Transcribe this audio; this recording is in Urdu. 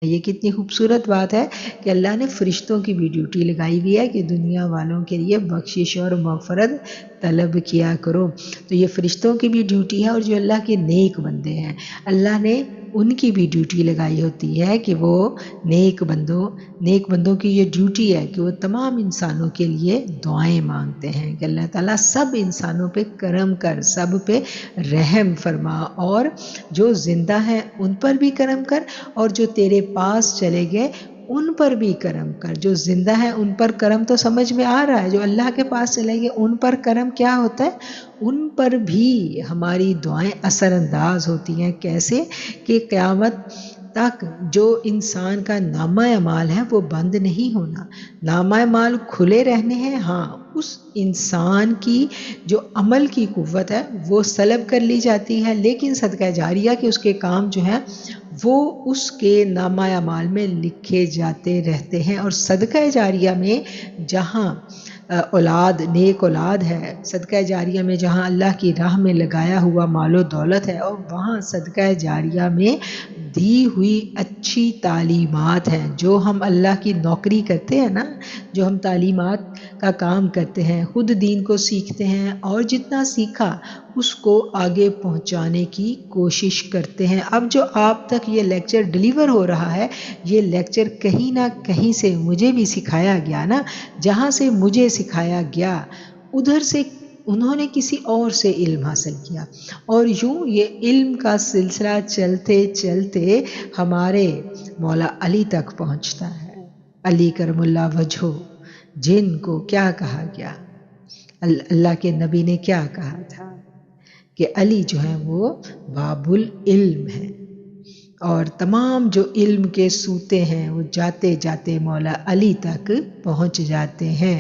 یہ کتنی خوبصورت بات ہے کہ اللہ نے فرشتوں کی بھی ڈیوٹی لگائی ہوئی ہے کہ دنیا والوں کے لیے بخشش اور مغفرت طلب کیا کرو. تو یہ فرشتوں کی بھی ڈیوٹی ہے، اور جو اللہ کے نیک بندے ہیں اللہ نے ان کی بھی ڈیوٹی لگائی ہوتی ہے کہ وہ نیک بندوں کی یہ ڈیوٹی ہے کہ وہ تمام انسانوں کے لیے دعائیں مانگتے ہیں کہ اللہ تعالیٰ سب انسانوں پہ کرم کر، سب پہ رحم فرما، اور جو زندہ ہیں ان پر بھی کرم کر، اور جو تیرے پاس چلے گئے ان پر بھی کرم کر. جو زندہ ہیں ان پر کرم تو سمجھ میں آ رہا ہے، جو اللہ کے پاس چلے گئے ان پر کرم کیا ہوتا ہے؟ ان پر بھی ہماری دعائیں اثر انداز ہوتی ہیں. کیسے کہ قیامت تک جو انسان کا نامہ اعمال ہے وہ بند نہیں ہونا، نامہ اعمال کھلے رہنے ہیں. ہاں، اس انسان کی جو عمل کی قوت ہے وہ سلب کر لی جاتی ہے، لیکن صدقہ جاریہ کے اس کے کام جو ہیں وہ اس کے نامہ اعمال میں لکھے جاتے رہتے ہیں. اور صدقہ جاریہ میں جہاں نیک اولاد ہے، صدقہ جاریہ میں جہاں اللہ کی راہ میں لگایا ہوا مال و دولت ہے، اور وہاں صدقہ جاریہ میں دی ہوئی اچھی تعلیمات ہیں. جو ہم اللہ کی نوکری کرتے ہیں نا، جو ہم تعلیمات کا کام کرتے ہیں، خود دین کو سیکھتے ہیں اور جتنا سیکھا اس کو آگے پہنچانے کی کوشش کرتے ہیں. اب جو آپ تک یہ لیکچر ڈیلیور ہو رہا ہے، یہ لیکچر کہیں نہ کہیں سے مجھے بھی سکھایا گیا نا. جہاں سے مجھے سکھایا گیا ادھر سے انہوں نے کسی اور سے علم حاصل کیا، اور یوں یہ علم کا سلسلہ چلتے چلتے ہمارے مولا علی تک پہنچتا ہے. علی کرم اللہ وجہہ، جن کو کیا کہا گیا، اللہ کے نبی نے کیا کہا تھا کہ علی جو ہیں وہ باب العلم ہیں، اور تمام جو علم کے سوتے ہیں وہ جاتے جاتے مولا علی تک پہنچ جاتے ہیں.